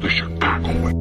the Chicago.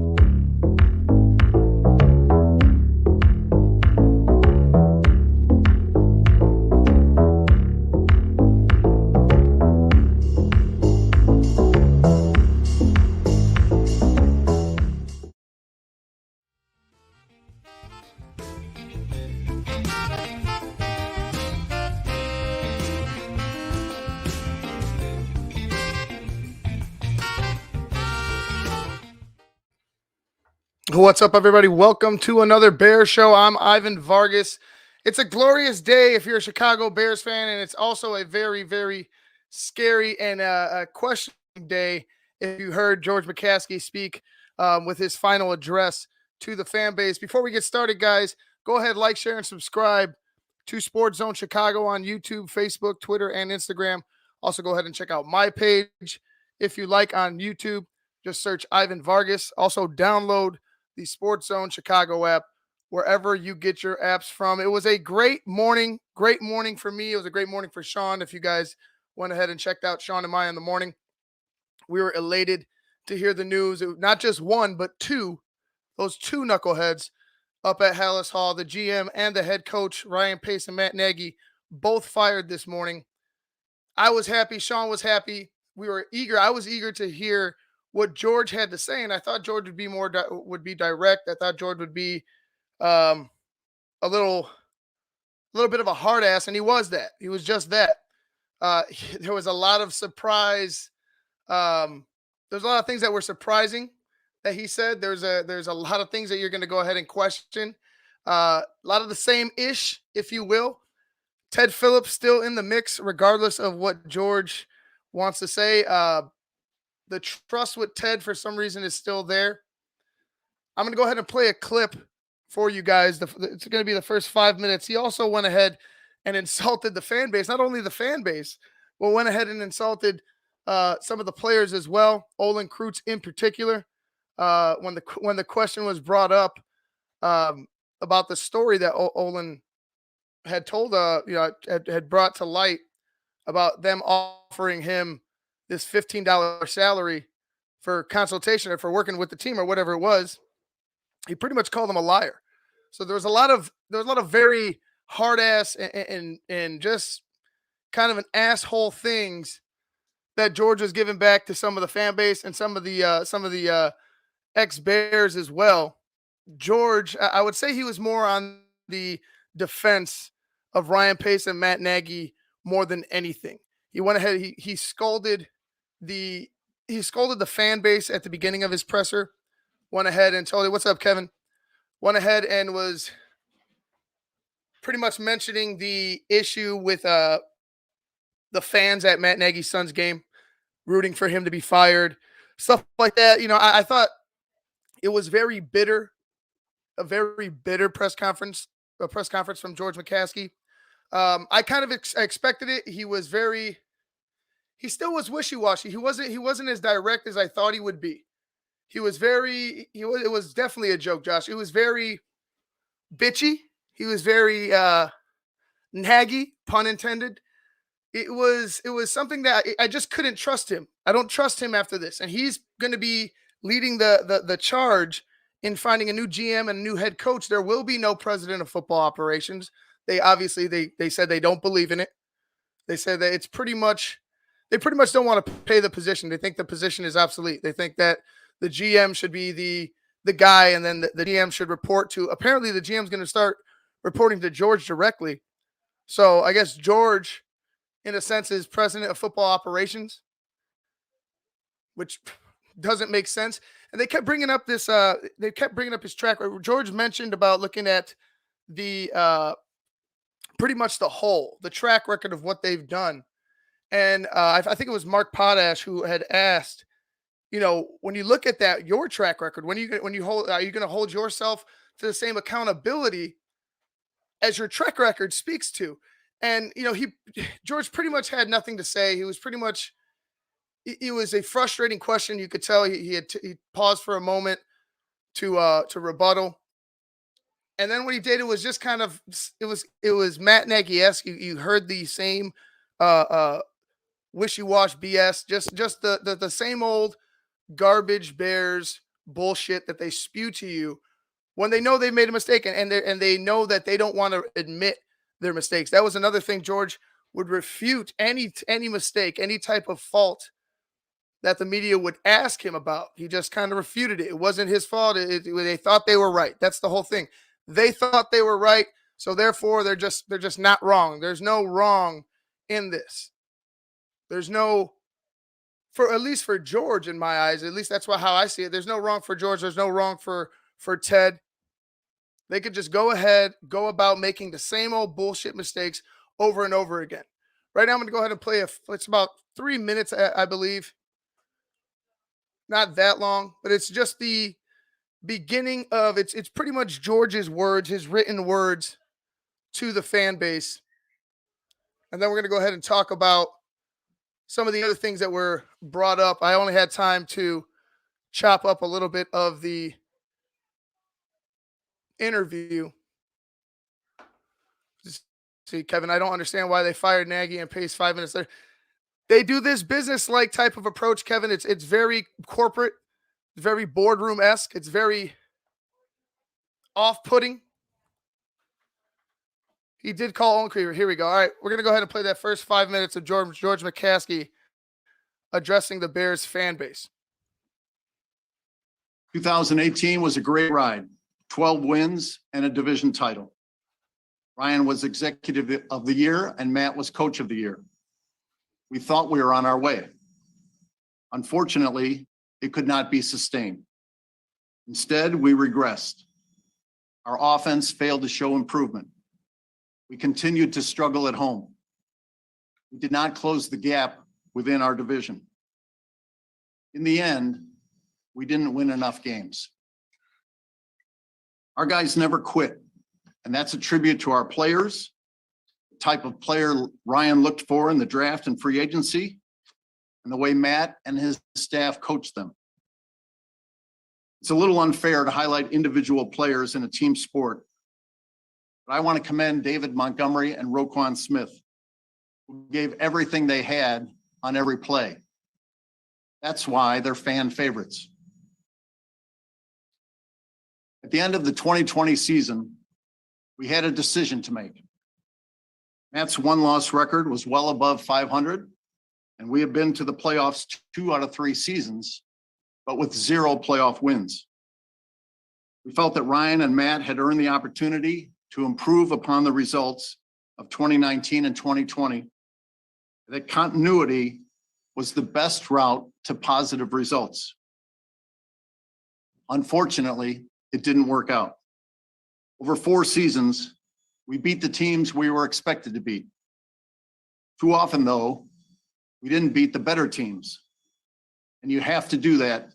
What's up, everybody? Welcome to another Bears show. I'm Ivan Vargas. It's a glorious day if you're a Chicago Bears fan, and it's also a very, very scary and a questioning day if you heard George McCaskey speak with his final address to the fan base. Before we get started, guys, go ahead, like, share, and subscribe to Sports Zone Chicago on YouTube, Facebook, Twitter, and Instagram. Also, go ahead and check out my page if you like on YouTube. Just search Ivan Vargas. Also, download the Sports Zone Chicago app, wherever you get your apps from. It was a great morning for me. It was a great morning for Sean. If you guys went ahead and checked out Sean and I in the morning, we were elated to hear the news. Not just one, but those two knuckleheads up at Hallis Hall, the GM and the head coach, Ryan Pace and Matt Nagy, both fired this morning. I was happy. Sean was happy. We were eager. I was eager to hear what George had to say, and I thought George would be would be direct. I thought George would be a little bit of a hard ass, and he was that. He was just that. There was a lot of surprise. There's a lot of things that were surprising that he said. There's a lot of things that you're going to go ahead and question. A lot of the same ish, if you will. Ted Phillips still in the mix, regardless of what George wants to say. The trust with Ted, for some reason, is still there. I'm going to go ahead and play a clip for you guys. It's going to be the first 5 minutes. He also went ahead and insulted the fan base. Not only the fan base, but went ahead and insulted some of the players as well. Olin Kreutz in particular. When the question was brought up about the story that Olin had told, had brought to light about them offering him this $15 salary for consultation or for working with the team or whatever it was, he pretty much called him a liar. So there was a lot of very hard ass and just kind of an asshole things that George was giving back to some of the fan base and some of the ex-Bears as well. George, I would say he was more on the defense of Ryan Pace and Matt Nagy more than anything. He went ahead, he scolded the fan base at the beginning of his presser. Went ahead and told it, "What's up, Kevin?" Went ahead and was pretty much mentioning the issue with the fans at Matt Nagy's son's game, rooting for him to be fired, stuff like that. I thought it was very bitter, a very bitter press conference from George McCaskey. I kind of expected it. He still was wishy-washy. He wasn't as direct as I thought he would be. It was definitely a joke, Josh. It was very bitchy. He was very naggy, pun intended. It was something that I just couldn't trust him. I don't trust him after this. And he's going to be leading the charge in finding a new GM and a new head coach. There will be no president of football operations. They said they don't believe in it. They said that they pretty much don't want to pay the position. They think the position is obsolete. They think that the GM should be the guy, and then the GM should report to. Apparently, the GM is going to start reporting to George directly. So I guess George, in a sense, is president of football operations, which doesn't make sense. And they kept bringing up this. They kept bringing up his track record. George mentioned about looking at the pretty much the track record of what they've done. And I think it was Mark Potash who had asked, when you look at that, your track record, are you going to hold yourself to the same accountability as your track record speaks to? And, George pretty much had nothing to say. He was pretty much, it was a frustrating question. You could tell he paused for a moment to rebuttal. And then what he did, it was just kind of, it was Matt Nagy-esque. You heard the same wishy-wash BS, just the same old garbage Bears bullshit that they spew to you when they know they made a mistake, and they know that they don't want to admit their mistakes. That was another thing. George would refute any mistake, any type of fault that the media would ask him about. He just kind of refuted it. It wasn't his fault. They thought they were right. That's the whole thing. They thought they were right, so therefore they're just not wrong. There's no wrong in this. There's no, for at least for George, in my eyes, at least that's how I see it. There's no wrong for George. There's no wrong for Ted. They could just go about making the same old bullshit mistakes over and over again. Right now, I'm going to go ahead and play it's about 3 minutes, I believe. Not that long, but it's just the beginning of it's pretty much George's words, his written words to the fan base. And then we're going to go ahead and talk about some of the other things that were brought up. I only had time to chop up a little bit of the interview. See, Kevin, I don't understand why they fired Nagy and pays 5 minutes there. They do this business-like type of approach, Kevin. It's very corporate, very boardroom-esque. It's very off-putting. He did call Owen Creever. Here we go. All right, we're going to go ahead and play that first 5 minutes of George McCaskey addressing the Bears fan base. 2018 was a great ride. 12 wins and a division title. Ryan was executive of the year and Matt was coach of the year. We thought we were on our way. Unfortunately, it could not be sustained. Instead, we regressed. Our offense failed to show improvement. We continued to struggle at home. We did not close the gap within our division. In the end, we didn't win enough games. Our guys never quit, and that's a tribute to our players, the type of player Ryan looked for in the draft and free agency, and the way Matt and his staff coached them. It's a little unfair to highlight individual players in a team sport, but I want to commend David Montgomery and Roquan Smith, who gave everything they had on every play. That's why they're fan favorites. At the end of the 2020 season, we had a decision to make. Matt's one-loss record was well above 500, and we have been to the playoffs 2 out of 3 seasons, but with 0 playoff wins. We felt that Ryan and Matt had earned the opportunity to improve upon the results of 2019 and 2020, that continuity was the best route to positive results. Unfortunately, it didn't work out. Over 4 seasons, we beat the teams we were expected to beat. Too often, though, we didn't beat the better teams. And you have to do that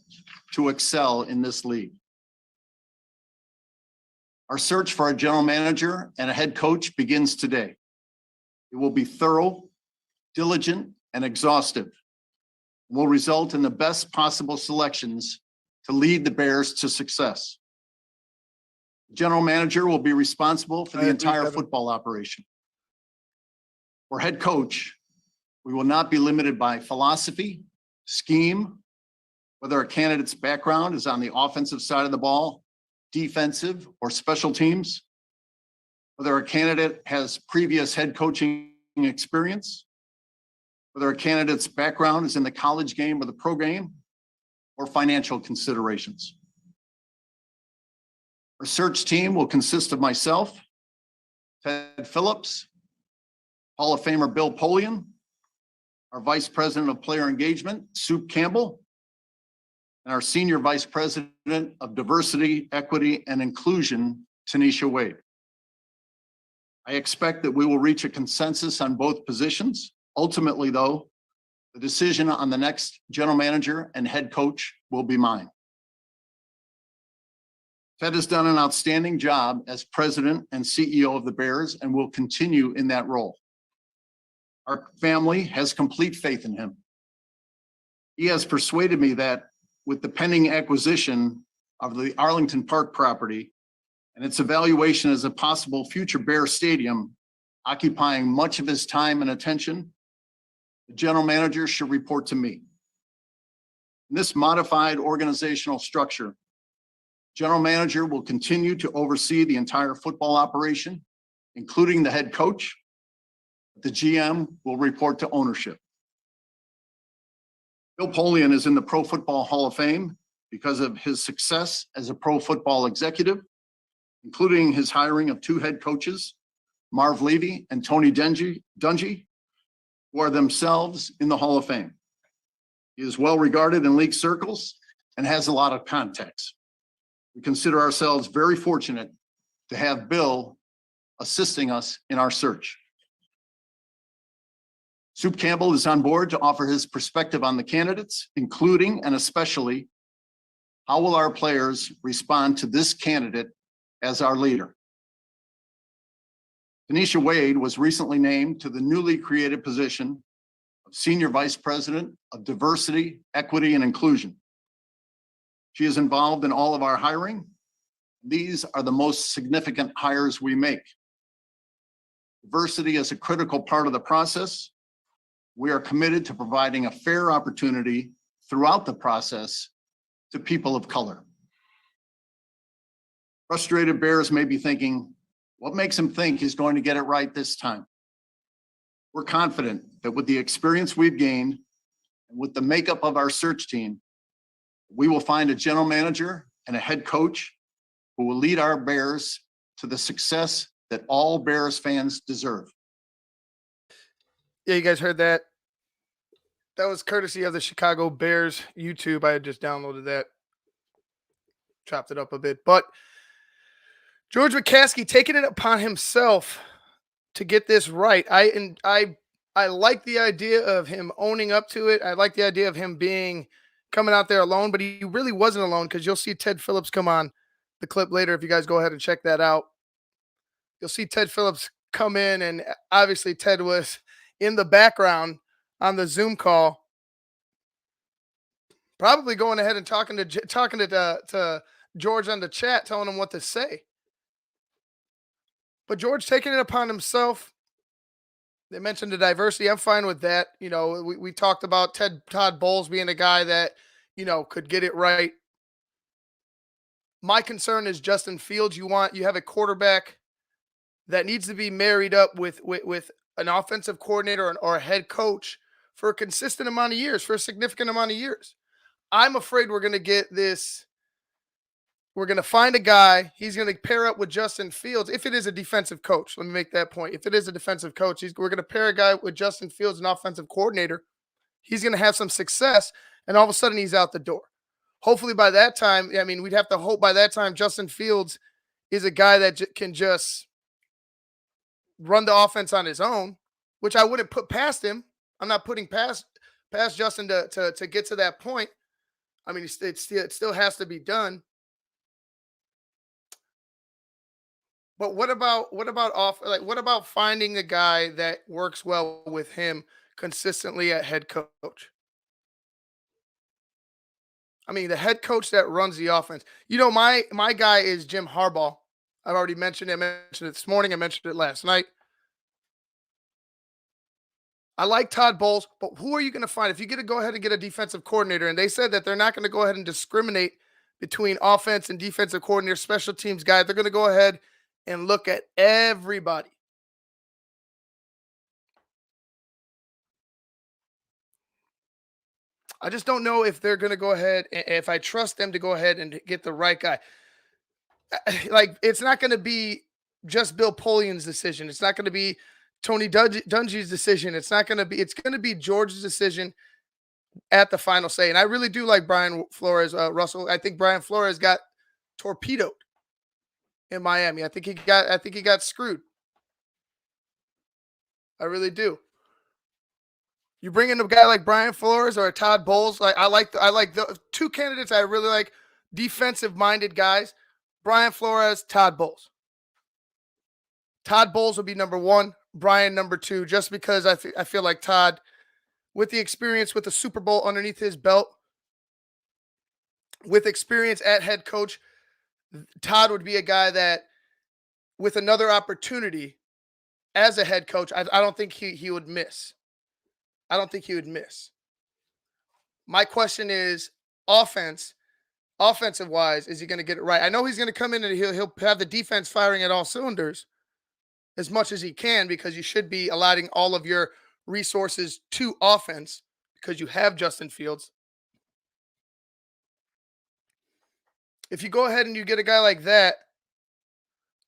to excel in this league. Our search for a general manager and a head coach begins today. It will be thorough, diligent, and exhaustive, and will result in the best possible selections to lead the Bears to success. The general manager will be responsible for the entire football operation. For head coach, we will not be limited by philosophy, scheme, whether a candidate's background is on the offensive side of the ball, defensive, or special teams, whether a candidate has previous head coaching experience, whether a candidate's background is in the college game or the pro game, or financial considerations. Our search team will consist of myself, Ted Phillips, Hall of Famer Bill Polian, our Vice President of Player Engagement, Soup Campbell, and our Senior Vice President of Diversity, Equity, and Inclusion, Tanisha Wade. I expect that we will reach a consensus on both positions. Ultimately, though, the decision on the next general manager and head coach will be mine. Ted has done an outstanding job as president and CEO of the Bears and will continue in that role. Our family has complete faith in him. He has persuaded me that with the pending acquisition of the Arlington Park property and its evaluation as a possible future Bear Stadium occupying much of his time and attention, the general manager should report to me. In this modified organizational structure, general manager will continue to oversee the entire football operation, including the head coach. The GM will report to ownership. Bill Polian is in the Pro Football Hall of Fame because of his success as a pro football executive, including his hiring of 2 head coaches, Marv Levy and Tony Dungy, who are themselves in the Hall of Fame. He is well regarded in league circles and has a lot of contacts. We consider ourselves very fortunate to have Bill assisting us in our search. Soup Campbell is on board to offer his perspective on the candidates, including and especially how will our players respond to this candidate as our leader. Tanisha Wade was recently named to the newly created position of Senior Vice President of Diversity, Equity, and Inclusion. She is involved in all of our hiring. These are the most significant hires we make. Diversity is a critical part of the process. We are committed to providing a fair opportunity throughout the process to people of color. Frustrated Bears may be thinking, what makes him think he's going to get it right this time? We're confident that with the experience we've gained and with the makeup of our search team, we will find a general manager and a head coach who will lead our Bears to the success that all Bears fans deserve. Yeah, you guys heard that. That was courtesy of the Chicago Bears YouTube. I had just downloaded that, chopped it up a bit. But George McCaskey taking it upon himself to get this right. I like the idea of him owning up to it. I like the idea of him coming out there alone, but he really wasn't alone, because you'll see Ted Phillips come on the clip later. If you guys go ahead and check that out, you'll see Ted Phillips come in, and obviously Ted was in the background on the Zoom call, probably going ahead and talking to George on the chat, telling him what to say. But George taking it upon himself. They mentioned the diversity. I'm fine with that. You know, we talked about Todd Bowles being a guy that, you know, could get it right. My concern is Justin Fields. You have a quarterback that needs to be married up with an offensive coordinator or a head coach for a consistent amount of years, for a significant amount of years. I'm afraid we're going to get this. We're going to find a guy. He's going to pair up with Justin Fields. If it is a defensive coach, let me make that point. If it is a defensive coach, we're going to pair a guy with Justin Fields, an offensive coordinator. He's going to have some success, and all of a sudden he's out the door. Hopefully by that time, I mean, we'd have to hope by that time Justin Fields is a guy that can just run the offense on his own, which I wouldn't put past him. I'm not putting past Justin to get to that point. I mean, it still has to be done. But what about finding a guy that works well with him consistently at head coach? I mean, the head coach that runs the offense. You know, my guy is Jim Harbaugh. I've already mentioned it. I mentioned it this morning. I mentioned it last night. I like Todd Bowles, but who are you going to find? If you get to go ahead and get a defensive coordinator, and they said that they're not going to go ahead and discriminate between offense and defensive coordinator, special teams guy, they're going to go ahead and look at everybody. I just don't know if they're going to go ahead, if I trust them to go ahead and get the right guy. Like, it's not going to be just Bill Polian's decision. It's not going to be Tony Dungy's decision. It's going to be George's decision at the final say. And I really do like Brian Flores, Russell. I think Brian Flores got torpedoed in Miami. I think he got screwed. I really do. You bring in a guy like Brian Flores or Todd Bowles. I like the 2 candidates I really like, defensive-minded guys. Brian Flores, Todd Bowles. Todd Bowles will be number 1, Brian number 2, just because I feel like Todd, with the experience with the Super Bowl underneath his belt, with experience at head coach, Todd would be a guy that, with another opportunity as a head coach, I don't think he would miss. I don't think he would miss. My question is, offensive wise, is he going to get it right? I know he's going to come in and he'll have the defense firing at all cylinders as much as he can, because you should be allotting all of your resources to offense because you have Justin Fields. If you go ahead and you get a guy like that,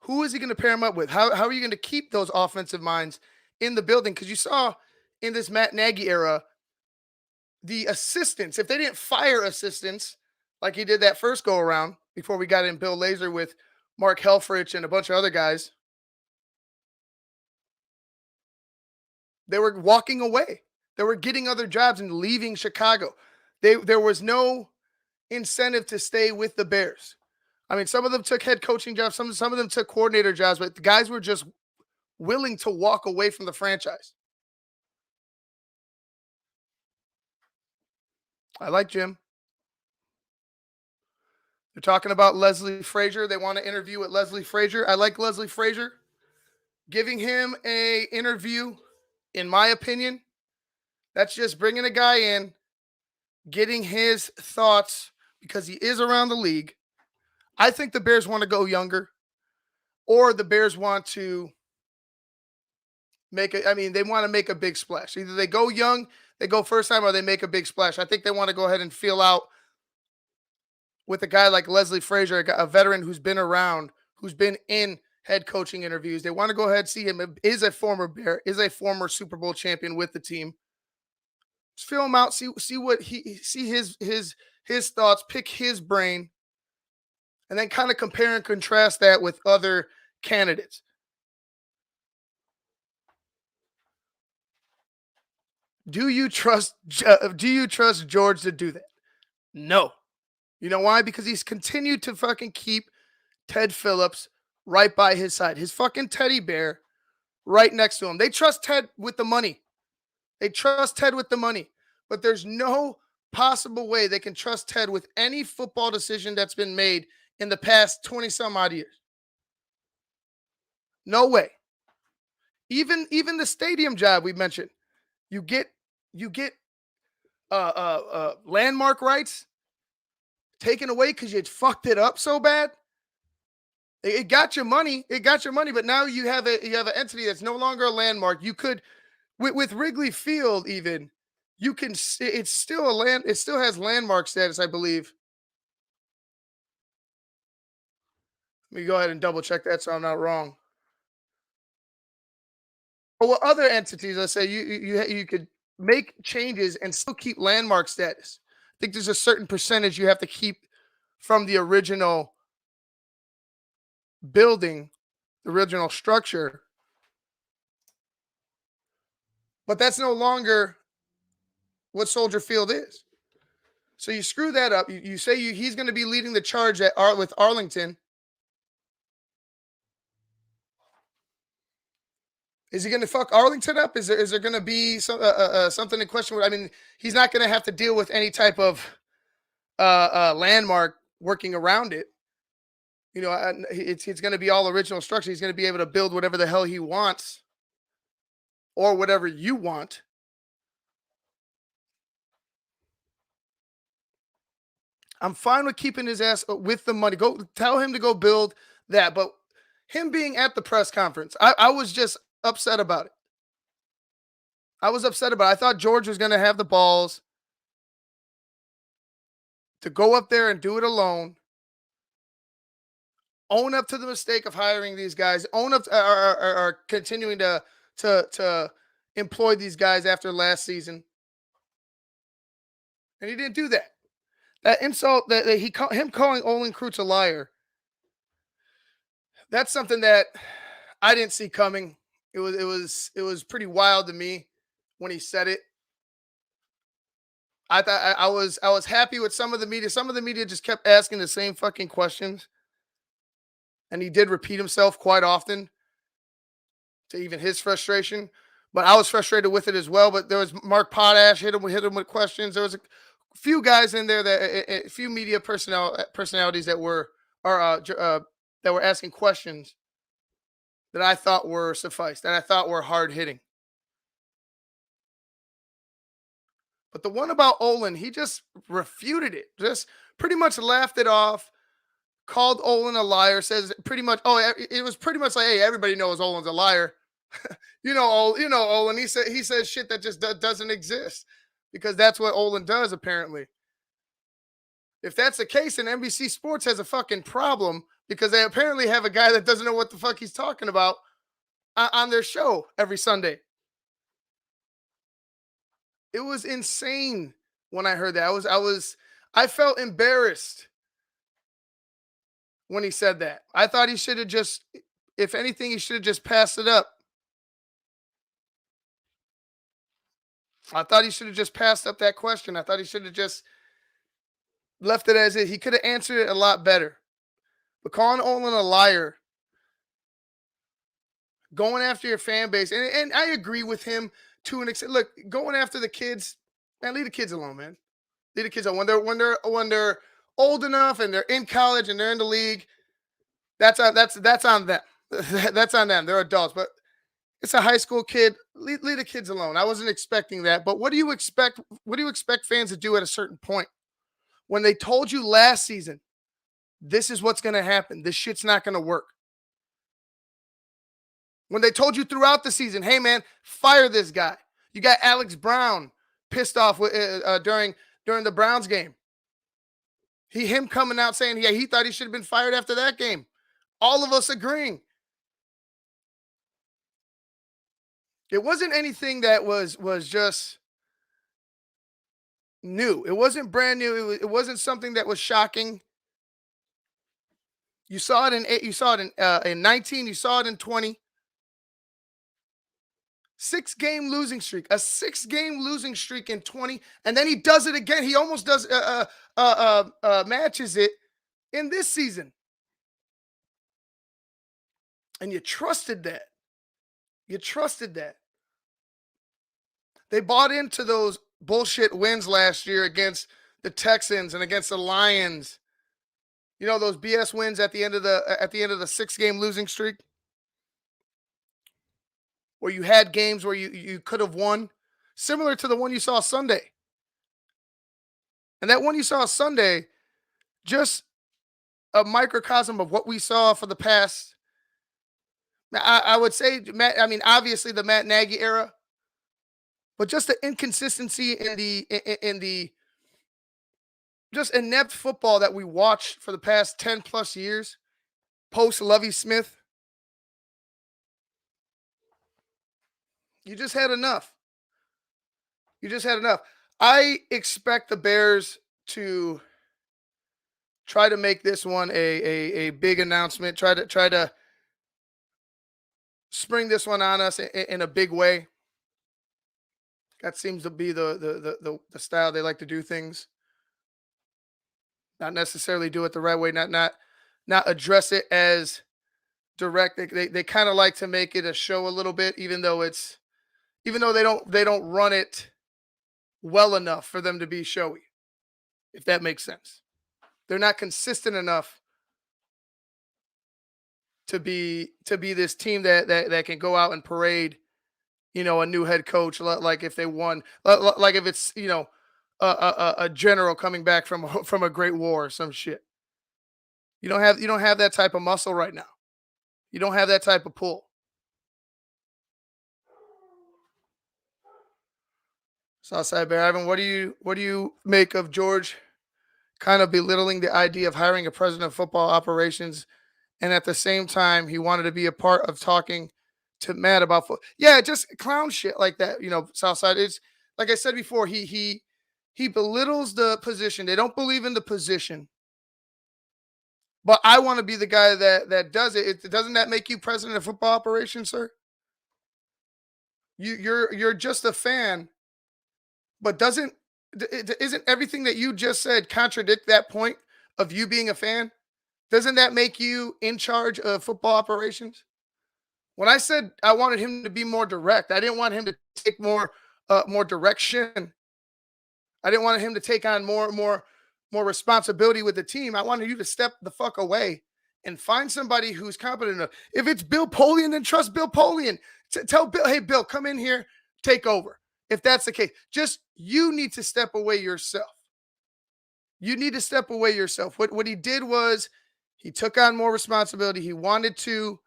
who is he going to pair him up with? How are you going to keep those offensive minds in the building? Because you saw in this Matt Nagy era, the assistants, if they didn't fire assistants like he did that first go around before we got in Bill Lazor with Mark Helfrich and a bunch of other guys, they were walking away. They were getting other jobs and leaving Chicago. There was no incentive to stay with the Bears. I mean, some of them took head coaching jobs, some of them took coordinator jobs, but the guys were just willing to walk away from the franchise. I like Jim. They're talking about Leslie Frazier. They want to interview with Leslie Frazier. I like Leslie Frazier. Giving him a interview, in my opinion, that's just bringing a guy in, getting his thoughts, because he is around the league. I think the Bears want to go younger, or the Bears want to they want to make a big splash. Either they go young, they go first time, or they make a big splash. I think they want to go ahead and feel out with a guy like Leslie Frazier, a veteran who's been around, who's been in head coaching interviews. They want to go ahead and see him. Is a former Bear, is a former Super Bowl champion with the team. Just feel him out, see what see his thoughts, pick his brain, and then kind of compare and contrast that with other candidates. Do you trust George to do that? No. You know why? Because he's continued to fucking keep Ted Phillips right by his side. His fucking teddy bear right next to him. They trust Ted with the money. But there's no possible way they can trust Ted with any football decision that's been made in the past 20 some odd years. No way. Even the stadium job we mentioned. You get landmark rights taken away because you fucked it up so bad. It got your money. But now you have an entity that's no longer a landmark. You could, with Wrigley Field, even you can. It's still a land. It still has landmark status, I believe. Let me go ahead and double check that so I'm not wrong. But what other entities? I say you could make changes and still keep landmark status. I think there's a certain percentage you have to keep from the original building, the original structure. But that's no longer what Soldier Field is. So you screw that up. You say he's going to be leading the charge with Arlington. Is he going to fuck Arlington up? Is there going to be something in question? I mean, he's not going to have to deal with any type of landmark working around it. You know, it's going to be all original structure. He's going to be able to build whatever the hell he wants, or whatever you want. I'm fine with keeping his ass with the money. Go tell him to go build that. But him being at the press conference, I was just upset about it. I thought George was going to have the balls to go up there and do it alone. Own up to the mistake of hiring these guys. Own up or continuing to employ these guys after last season. And he didn't do that. That insult that him calling Olin Kreutz a liar. That's something that I didn't see coming. It was pretty wild to me when he said it. I thought I was happy with some of the media. Some of the media just kept asking the same fucking questions. And he did repeat himself quite often, to even his frustration. But I was frustrated with it as well. But there was Mark Potash hit him with questions. There was a few guys in there a few media personalities that were asking questions that I thought were suffice, that I thought were hard hitting. But the one about Olin, he just refuted it. Just pretty much laughed it off. Called Olin a liar. Says pretty much, it was pretty much like, hey, everybody knows Olin's a liar. Olin. He says shit that just doesn't exist because that's what Olin does apparently. If that's the case, then NBC Sports has a fucking problem because they apparently have a guy that doesn't know what the fuck he's talking about on their show every Sunday. It was insane when I heard that. I felt embarrassed when he said that. I thought he should have just, if anything, he should have just passed it up. I thought he should have just passed up that question. I thought he should have just left it as is. He could have answered it a lot better. But calling Olin a liar, going after your fan base, and I agree with him to an extent. Look, going after the kids, man, leave the kids alone, man. Leave the kids alone. When they're old enough and they're in college and they're in the league, that's on them. That's on them. They're adults, but it's a high school kid. Leave the kids alone. I wasn't expecting that. But what do you expect? What do you expect fans to do at a certain point? When they told you last season, this is what's going to happen. This shit's not going to work. When they told you throughout the season, hey man, fire this guy. You got Alex Brown pissed off during the Browns game. Him coming out saying, yeah, he thought he should have been fired after that game. All of us agreeing. It wasn't anything that was just new. It wasn't brand new. It wasn't something that was shocking. You saw it in 8. You saw it in 19. You saw it in 20. 6-game losing streak. A 6-game losing streak in 20, and then he does it again. He almost does matches it in this season. And you trusted that. You trusted that. They bought into those bullshit wins last year against the Texans and against the Lions. You know, those BS wins at the end of the 6-game losing streak, where you had games where you could have won, similar to the one you saw Sunday. And that one you saw Sunday, just a microcosm of what we saw for the past, I would say, obviously the Matt Nagy era, but just the inconsistency in the just inept football that we watched for the past 10 plus years, post Lovie Smith. You just had enough. You just had enough. I expect the Bears to try to make this one a big announcement. Try to spring this one on us in a big way. That seems to be the style they like to do things. Not necessarily do it the right way. Not address it as direct. They kind of like to make it a show a little bit, even though they don't run it well enough for them to be showy, if that makes sense. They're not consistent enough to be this team that can go out and parade, a new head coach, like if they won, like if it's, a general coming back from a great war or some shit. You don't have that type of muscle right now. You don't have that type of pull. Southside Bear Ivan, what do you make of George kind of belittling the idea of hiring a president of football operations, and at the same time he wanted to be a part of talking to Matt about football? Yeah, just clown shit like that. Southside, it's like I said before, he belittles the position. They don't believe in the position. But I want to be the guy that does it. Doesn't that make you president of football operations, sir? You're just a fan. But isn't everything that you just said contradict that point of you being a fan? Doesn't that make you in charge of football operations? When I said I wanted him to be more direct, I didn't want him to take more direction. I didn't want him to take on more responsibility with the team. I wanted you to step the fuck away and find somebody who's competent enough. If it's Bill Polian, then trust Bill Polian. Tell Bill, hey, Bill, come in here, take over. if that's the case. Just you need to step away yourself. You need to step away yourself. What he did was he took on more responsibility. He wanted to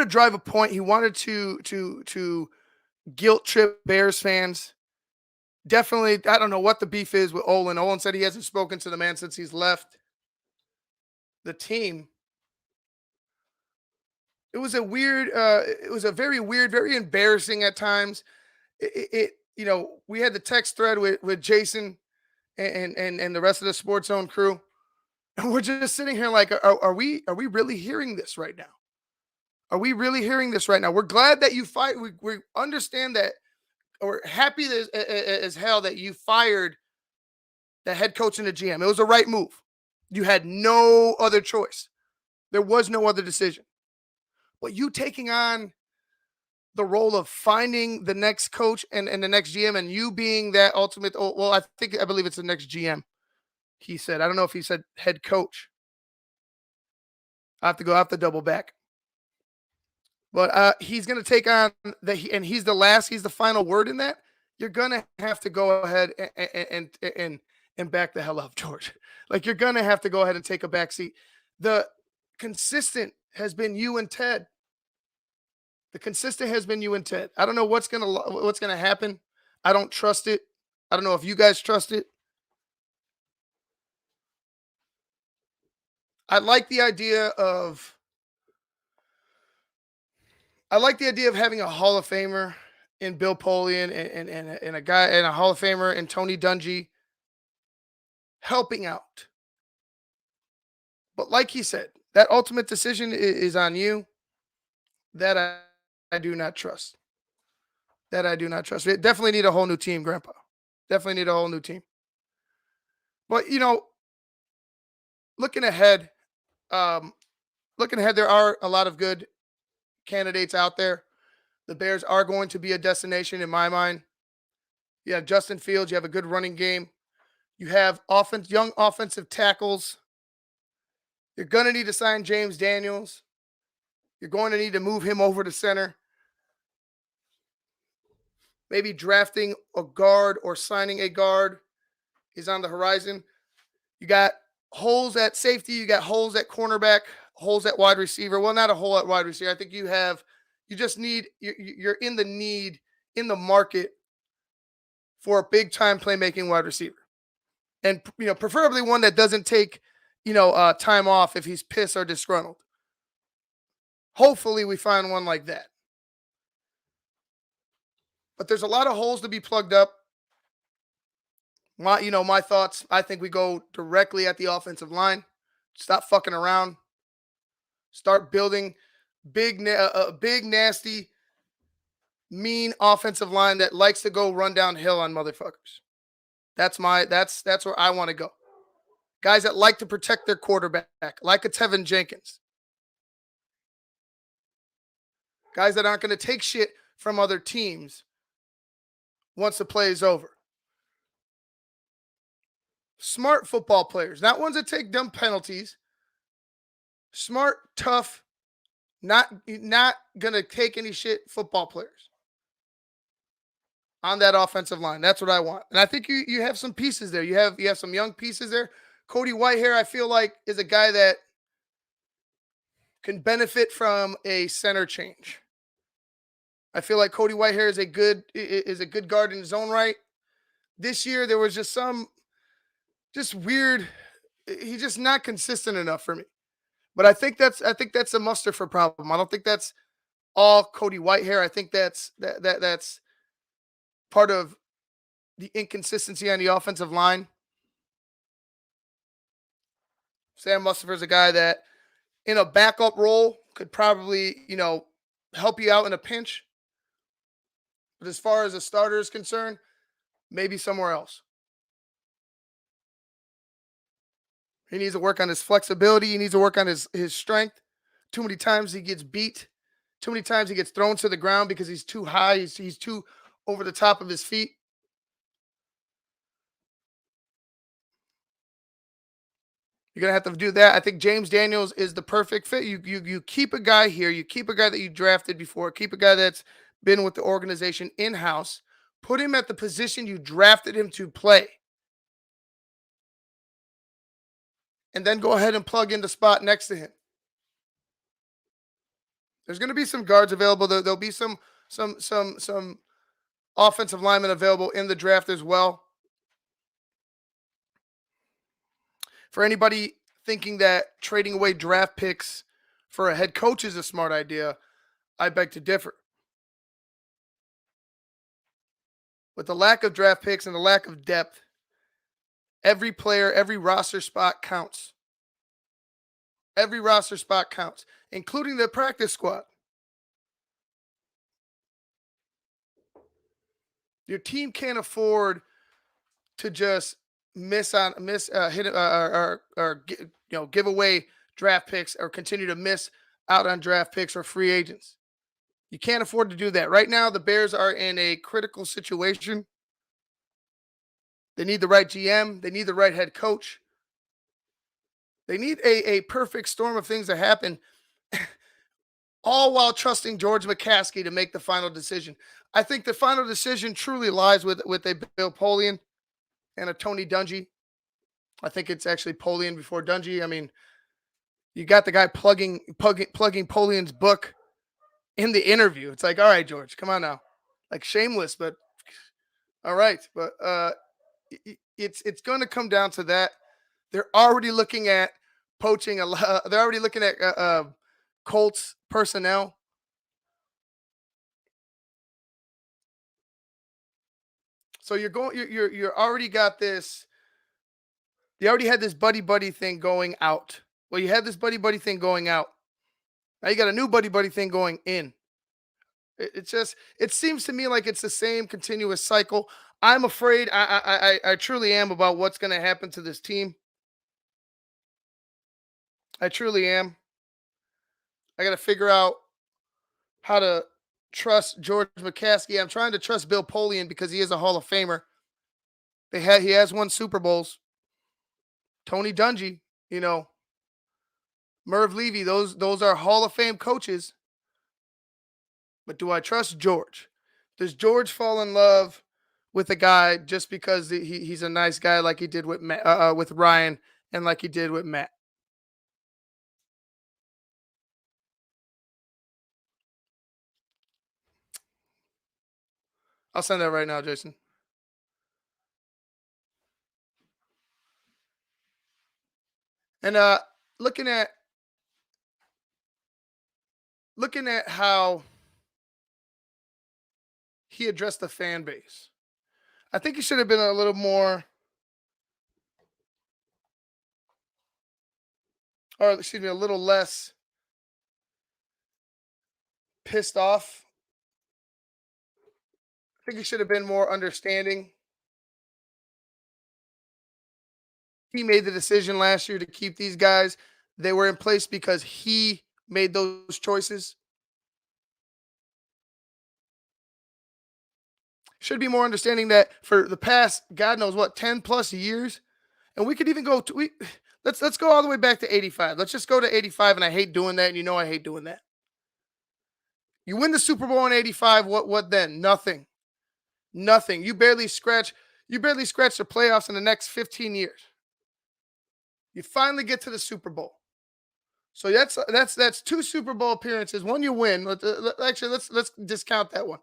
drive a point. He wanted to guilt trip Bears fans. Definitely, I don't know what the beef is with Olin. Olin said he hasn't spoken to the man since he's left the team. It was a very weird, very embarrassing at times. We had the text thread with Jason and the rest of the Sports Zone crew. And we're just sitting here like, are we really hearing this right now? Are we really hearing this right now? We're glad that you fight. We understand that. We're happy as hell that you fired the head coach and the GM. It was the right move. You had no other choice. There was no other decision. But you taking on the role of finding the next coach and the next GM, and you being that ultimate, I believe it's the next GM. He said, I don't know if he said head coach. I have to double back. But he's going to take on and he's the final word in that. You're going to have to go ahead and back the hell up, George. Like, you're going to have to go ahead and take a back seat. The consistent has been you and Ted. The consistent has been you and Ted. I don't know what's going to happen. I don't trust it. I don't know if you guys trust it. I like the idea of having a Hall of Famer in Bill Polian and a guy and a Hall of Famer in Tony Dungy helping out. But like he said, that ultimate decision is on you. That I do not trust. That I do not trust. We definitely need a whole new team, Grandpa. Definitely need a whole new team. But, looking ahead, there are a lot of good candidates out there. The Bears are going to be a destination in my mind. You have Justin Fields. You have a good running game. You have young offensive tackles. You're going to need to sign James Daniels. You're going to need to move him over to center. Maybe drafting a guard or signing a guard is on the horizon. You got holes at safety. You got holes at cornerback, holes at wide receiver. Well, not a hole at wide receiver. I think you're in the market for a big time playmaking wide receiver. And, preferably one that doesn't take, time off if he's pissed or disgruntled. Hopefully we find one like that. But there's a lot of holes to be plugged up. My thoughts, I think we go directly at the offensive line. Stop fucking around. Start building a big, nasty, mean offensive line that likes to go run downhill on motherfuckers. That's where I want to go. Guys that like to protect their quarterback, like a Tevin Jenkins. Guys that aren't going to take shit from other teams once the play is over. Smart football players, not ones that take dumb penalties. Smart, tough, not going to take any shit football players on that offensive line. That's what I want. And I think you have some pieces there. You have some young pieces there. Cody Whitehair, I feel like, is a guy that can benefit from a center change. I feel like Cody Whitehair is a good guard in his own right. This year there was just weird. He's just not consistent enough for me. But I think that's a muster for problem. I don't think that's all Cody Whitehair. I think that's part of the inconsistency on the offensive line. Sam Mustipher is a guy that in a backup role could probably, help you out in a pinch. But as far as a starter is concerned, maybe somewhere else. He needs to work on his flexibility. He needs to work on his strength. Too many times he gets beat. Too many times he gets thrown to the ground because he's too high. He's too over the top of his feet. You're gonna have to do that. I think James Daniels is the perfect fit. You keep a guy here. You keep a guy that you drafted before. Keep a guy that's been with the organization in house. Put him at the position you drafted him to play, and then go ahead and plug in the spot next to him. There's going to be some guards available. There'll be some offensive linemen available in the draft as well. For anybody thinking that trading away draft picks for a head coach is a smart idea, I beg to differ. With the lack of draft picks and the lack of depth, every player, every roster spot counts. Every roster spot counts, including the practice squad. Your team can't afford to just give away draft picks or continue to miss out on draft picks or free agents. You can't afford to do that. Right now, the Bears are in a critical situation. They need the right GM. They need the right head coach. They need a perfect storm of things to happen, all while trusting George McCaskey to make the final decision. I think the final decision truly lies with a Bill Polian and a Tony Dungy. I think it's actually Polian before Dungy. I mean, you got the guy plugging Polian's book in the interview. It's like, all right, George, come on now. Like shameless, but all right. But it's going to come down to that. They're already looking at poaching they're already looking at Colts personnel. So you're already got this. You already had this buddy thing going out. Well, you had this buddy thing going out. Now you got a new buddy thing going in. It seems to me like it's the same continuous cycle. I'm afraid. I truly am about what's going to happen to this team. I truly am. I got to figure out how to trust George McCaskey. I'm trying to trust Bill Polian because he is a Hall of Famer. He has won Super Bowls. Tony Dungy, Merv Levy, those are Hall of Fame coaches. But do I trust George? Does George fall in love with a guy just because he's a nice guy like he did with with Ryan and like he did with Matt? I'll send that right now, Jason. And looking at how he addressed the fan base, I think he should have been a little more, or excuse me, a little less pissed off. I think he should have been more understanding. He made the decision last year to keep these guys. They were in place because he made those choices. Should be more understanding that for the past, God knows what, 10 plus years. And we could even go to, let's go all the way back to 85. Let's just go to 85. And I hate doing that. And I hate doing that. You win the Super Bowl in 85. What then? Nothing. You barely scratch the playoffs in the next 15 years. You finally get to the Super Bowl. So that's 2 Super Bowl appearances. One you win. Let's discount that one.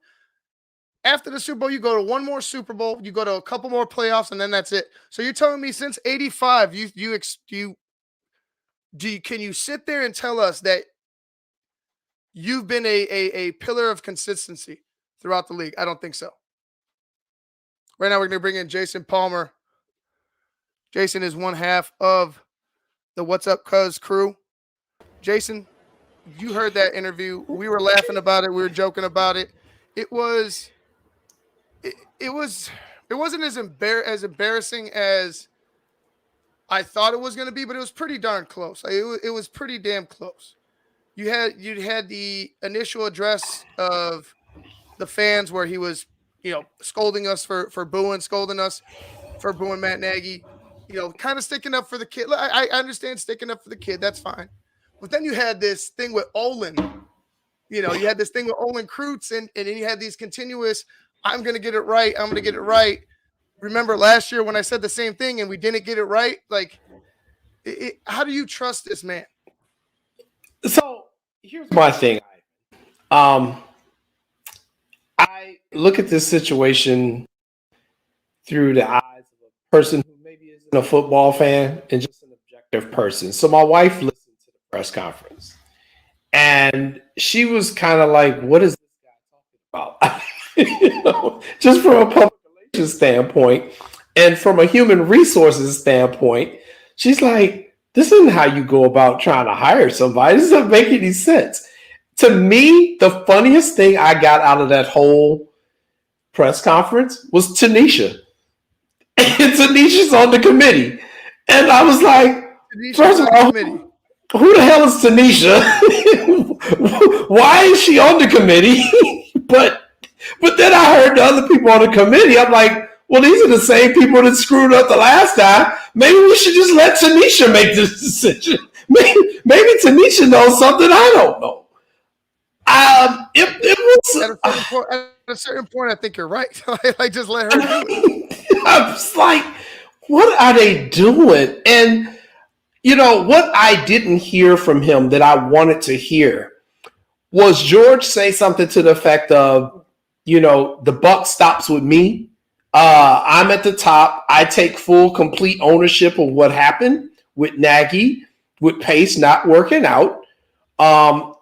After the Super Bowl, you go to one more Super Bowl, you go to a couple more playoffs, and then that's it. So you're telling me since 85, can you sit there and tell us that you've been a pillar of consistency throughout the league? I don't think so. Right now, we're going to bring in Jason Palmer. Jason is one half of the What's Up Cuz crew. Jason, you heard that interview. We were laughing about it. We were joking about it. It wasn't as embarrassing as I thought it was going to be, but it was pretty darn close. It was pretty damn close. You had the initial address of the fans where he was, scolding us for booing Matt Nagy. kind of sticking up for the kid. I understand sticking up for the kid. That's fine. But then you had this thing with Olin. You had this thing with Olin Kreutz, and then you had these continuous, I'm going to get it right. I'm going to get it right. Remember last year when I said the same thing and we didn't get it right? Like, how do you trust this man? So here's my thing. I look at this situation through the eyes of a person who maybe isn't a football fan and just an objective person. So my wife listened to the press conference and she was kind of like, what is this guy talking about? Just from a public relations standpoint and from a human resources standpoint, she's like, this isn't how you go about trying to hire somebody. This doesn't make any sense. To me, the funniest thing I got out of that whole press conference was Tanisha. And Tanisha's on the committee. And I was like, first of all, who the hell is Tanisha? Why is she on the committee? But then I heard the other people on the committee. I'm like, well, these are the same people that screwed up the last time. Maybe we should just let Tanisha make this decision. Maybe Tanisha knows something I don't know. It was at a certain point, I think you're right. Like, just let her do it. I was like, what are they doing? And what I didn't hear from him that I wanted to hear was George say something to the effect of, the buck stops with me. I'm at the top. I take full, complete ownership of what happened with Nagy, with Pace not working out. And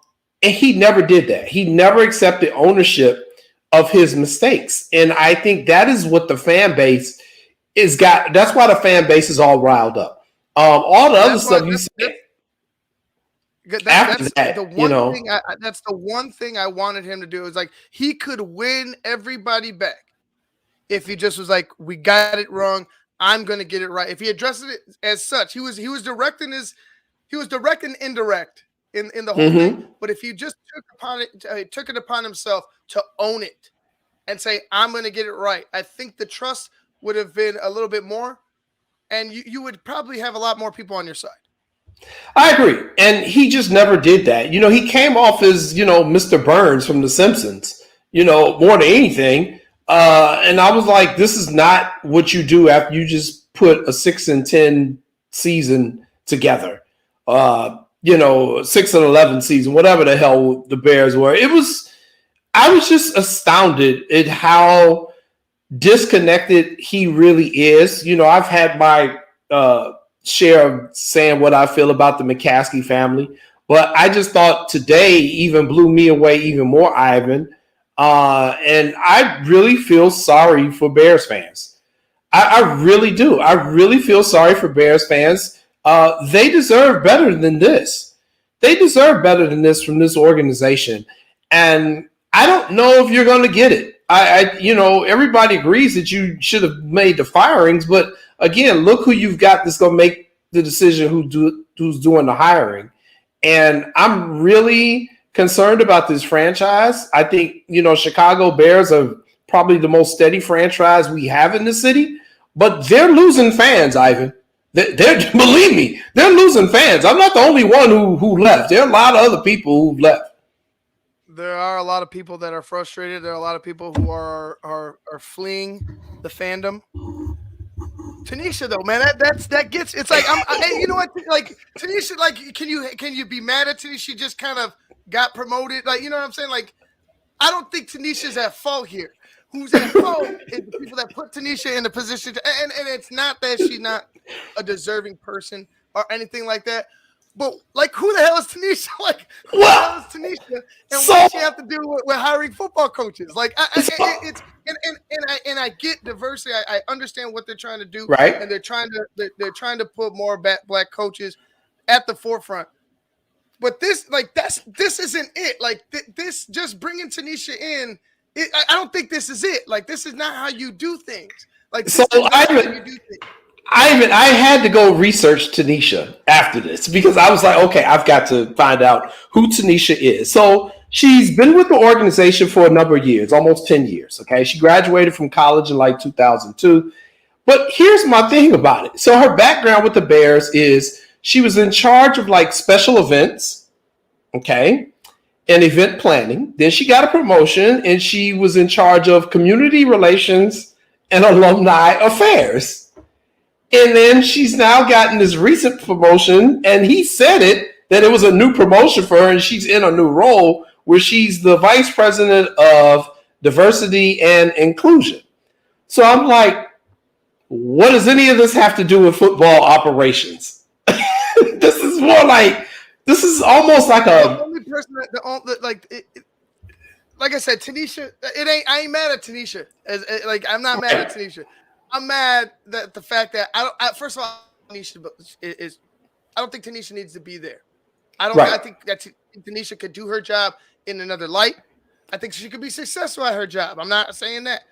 he never did that. He never accepted ownership of his mistakes. And I think that is what the fan base is got. That's why the fan base is all riled up. All the other stuff you said. That's the one thing I wanted him to do. It was like he could win everybody back if he just was like, we got it wrong. I'm going to get it right. If he addressed it as such, he was direct and indirect in the whole thing. But if he just took it upon himself to own it and say, I'm going to get it right, I think the trust would have been a little bit more, and you would probably have a lot more people on your side. I agree. And he just never did that. He came off as, Mr. Burns from The Simpsons, more than anything. And I was like, this is not what you do after you just put a 6-10 season together. 6-11 season, whatever the hell the Bears were. I was just astounded at how disconnected he really is. I've had my share of saying what I feel about the McCaskey family, but I just thought today even blew me away even more, Ivan. And I really feel sorry for Bears fans. I really do. I really feel sorry for Bears fans. They deserve better than this. They deserve better than this from this organization. And I don't know if you're going to get it. Everybody agrees that you should have made the firings, but again, look who you've got that's going to make the decision who's doing the hiring. And I'm really concerned about this franchise. I think, Chicago Bears are probably the most steady franchise we have in the city, but they're losing fans, Ivan. They're believe me, they're losing fans. I'm not the only one who left. There are a lot of other people who've left. There are a lot of people that are frustrated. There are a lot of people who are fleeing the fandom. Tanisha, though, man, that gets. It's like you know what? Like Tanisha, like can you be mad at Tanisha? She just kind of got promoted. Like, you know what I'm saying? Like, I don't think Tanisha's at fault here. Who's at fault is the people that put Tanisha in the position and it's not that she's not a deserving person or anything like that. But like, who the hell is Tanisha? Like, who the hell is Tanisha? And what does she have to do with hiring football coaches? Like, I get diversity. I understand what they're trying to do, right? And they're trying to put more black coaches at the forefront. But this isn't it. Like, this just bringing Tanisha in. I don't think this is it. Like, this is not how you do things. Like, so Ivan, I had to go research Tanisha after this because I was like, okay, I've got to find out who Tanisha is. So she's been with the organization for a number of years, almost 10 years. Okay. She graduated from college in like 2002. But here's my thing about it. So her background with the Bears is she was in charge of like special events, okay, and event planning. Then she got a promotion and she was in charge of community relations and alumni affairs. And then she's now gotten this recent promotion, and he said that it was a new promotion for her and she's in a new role where she's the vice president of diversity and inclusion. So I'm like, what does any of this have to do with football operations? This is more like, this is almost like The only person like I said, Tanisha. I ain't mad at Tanisha. I'm not mad at Tanisha. I'm mad that the fact that first of all, Tanisha is. I don't think Tanisha needs to be there. I don't. Right. I think that Tanisha could do her job in another light. I think she could be successful at her job. I'm not saying that.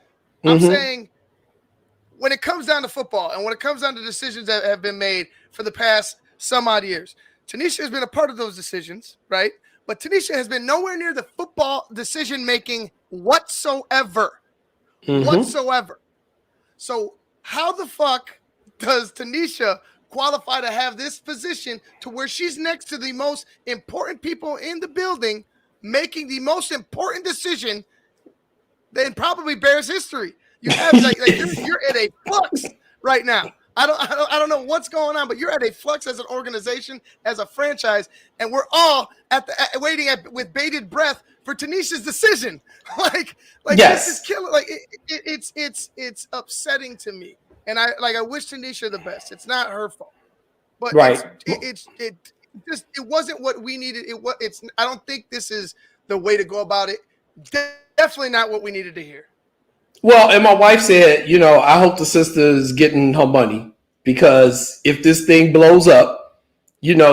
I'm saying when it comes down to football and when it comes down to decisions that have been made for the past some odd years, Tanisha has been a part of those decisions, right? But Tanisha has been nowhere near the football decision-making whatsoever. Whatsoever. So how the fuck does Tanisha qualify to have this position to where she's next to the most important people in the building making the most important decision in probably Bears history? You have you're at a flux right now. I don't know what's going on, but you're at a flux as an organization, as a franchise, and we're all waiting with bated breath for Tanisha's decision. Yes. This is killing. It's upsetting to me, and I wish Tanisha the best. It's not her fault, but right. It wasn't what we needed. I don't think this is the way to go about it. Definitely not what we needed to hear. Well, and my wife said, I hope the sister is getting her money, because if this thing blows up,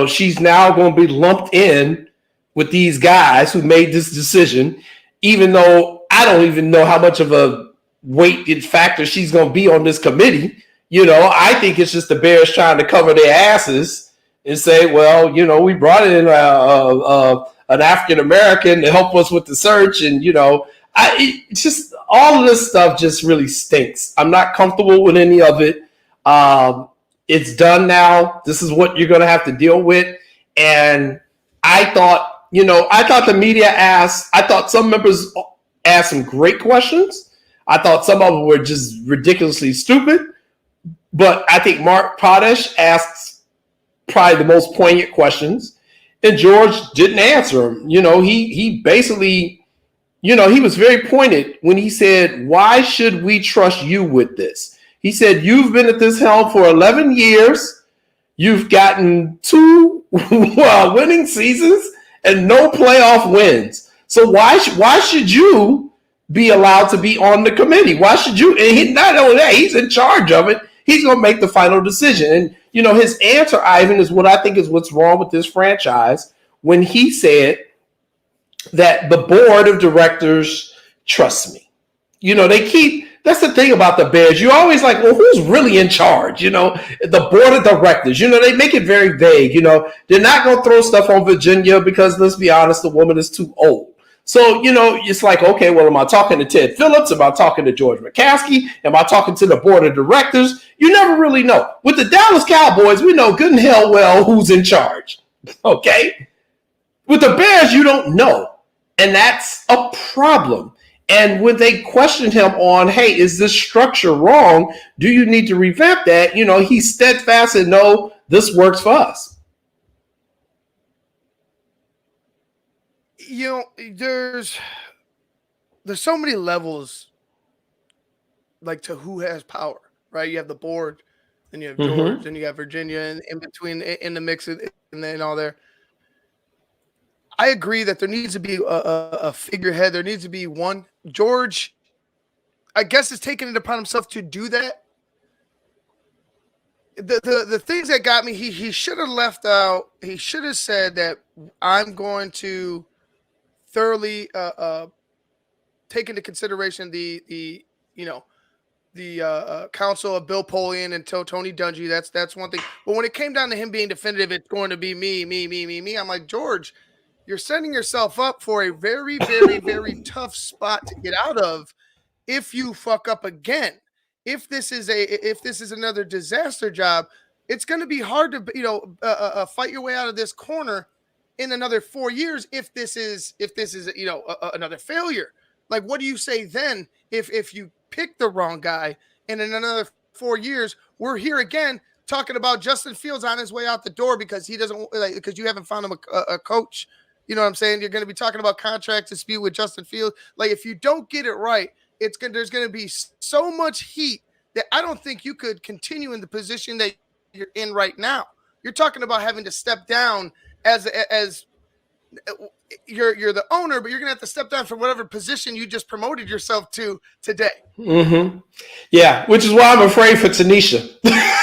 she's now going to be lumped in with these guys who made this decision, even though I don't even know how much of a weight factor she's going to be on this committee. I think it's just the Bears trying to cover their asses and say, well, we brought in an African-American to help us with the search. And, just all of this stuff just really stinks. I'm not comfortable with any of it. It's done now. This is what you're going to have to deal with. And I thought the media I thought some members asked some great questions. I thought some of them were just ridiculously stupid. But I think Mark Potash asked probably the most poignant questions, and George didn't answer them. He basically, he was very pointed when he said, why should we trust you with this? He said, you've been at this helm for 11 years. You've gotten 2 winning seasons and no playoff wins. So why should you be allowed to be on the committee? Why should you? And not only that, he's in charge of it. He's going to make the final decision. And, his answer, Ivan, is what I think is what's wrong with this franchise when he said that the board of directors trusts me. That's the thing about the Bears. You're always like, well, who's really in charge? The board of directors, they make it very vague. They're not going to throw stuff on Virginia because, let's be honest, the woman is too old. So, it's like, okay, well, am I talking to Ted Phillips? Am I talking to George McCaskey? Am I talking to the board of directors? You never really know. With the Dallas Cowboys, we know good and hell well who's in charge. Okay? With the Bears, you don't know. And that's a problem. And when they questioned him on, hey, is this structure wrong? Do you need to revamp that? He's steadfast and no, this works for us. There's so many levels to who has power, right? You have the board, then you have George, then you got Virginia, and in between, in the mix, and then all there. I agree that there needs to be a figurehead. There needs to be one. George, I guess, is taking it upon himself to do that. The things that got me, he should have left out. He should have said that I'm going to thoroughly take into consideration the counsel of Bill Polian and Tony Dungy. That's one thing. But when it came down to him being definitive, it's going to be me. I'm like, George, you're setting yourself up for a very, very, very tough spot to get out of if you fuck up again. if this is another disaster job, it's going to be hard to fight your way out of this corner in another 4 years if this is another failure. Like, what do you say then if you pick the wrong guy and in another 4 years we're here again talking about Justin Fields on his way out the door because he doesn't because you haven't found him a coach. You know what I'm saying? You're going to be talking about contract dispute with Justin Fields. Like, if you don't get it right, there's going to be so much heat that I don't think you could continue in the position that you're in right now. You're talking about having to step down as you're the owner, but you're going to have to step down from whatever position you just promoted yourself to today. Mm-hmm. Yeah, which is why I'm afraid for Tanisha.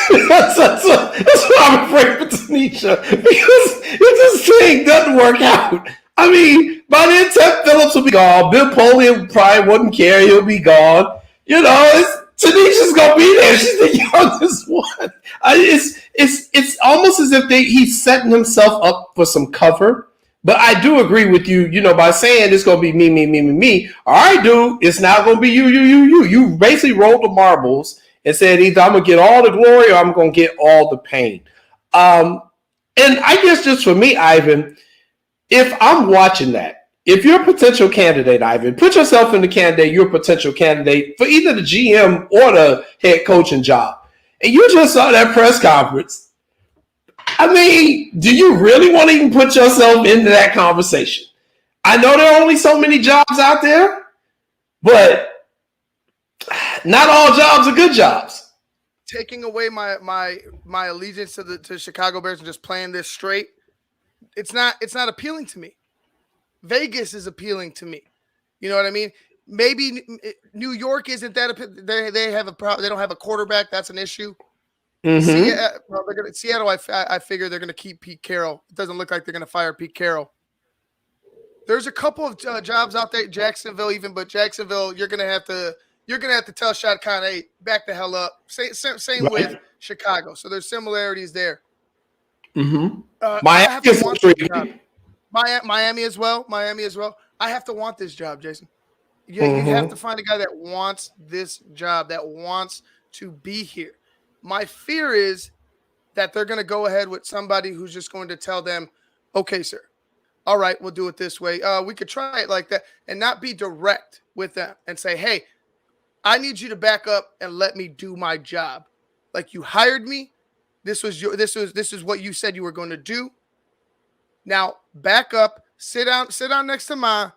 that's why I'm afraid for Tanisha, because if this thing doesn't work out, I mean, by then Ted Phillips will be gone. Bill Polian probably wouldn't care; he'll be gone. You know, Tanisha's gonna be there. She's the youngest one. It's almost as if he's setting himself up for some cover. But I do agree with you, by saying it's going to be me. All right, dude, it's not going to be you. You basically rolled the marbles and said either I'm going to get all the glory or I'm going to get all the pain. And I guess just for me, Ivan, if I'm watching that, if you're a potential candidate, Ivan, put yourself in the candidate, you're a potential candidate for either the GM or the head coaching job. And you just saw that press conference. I mean, do you really want to even put yourself into that conversation? I know there are only so many jobs out there, but not all jobs are good jobs. Taking away my allegiance to the Chicago Bears and just playing this straight, it's not appealing to me. Vegas is appealing to me. You know what I mean? Maybe New York isn't that. They have they don't have a quarterback. That's an issue. Mm-hmm. Seattle, I figure they're going to keep Pete Carroll. It doesn't look like they're going to fire Pete Carroll. There's a couple of jobs out there, Jacksonville even, but Jacksonville, you're going to have to tell Shad Khan, hey, back the hell up. Same right. with Chicago. So there's similarities there. Mm-hmm. Miami as well. I have to want this job, Jason. You have to find a guy that wants this job, that wants to be here. My fear is that they're going to go ahead with somebody who's just going to tell them, okay, sir, all right, we'll do it this way. We could try it like that and not be direct with them and say, hey, I need you to back up and let me do my job. Like, you hired me. This is what you said you were going to do. Now back up, sit down next to Ma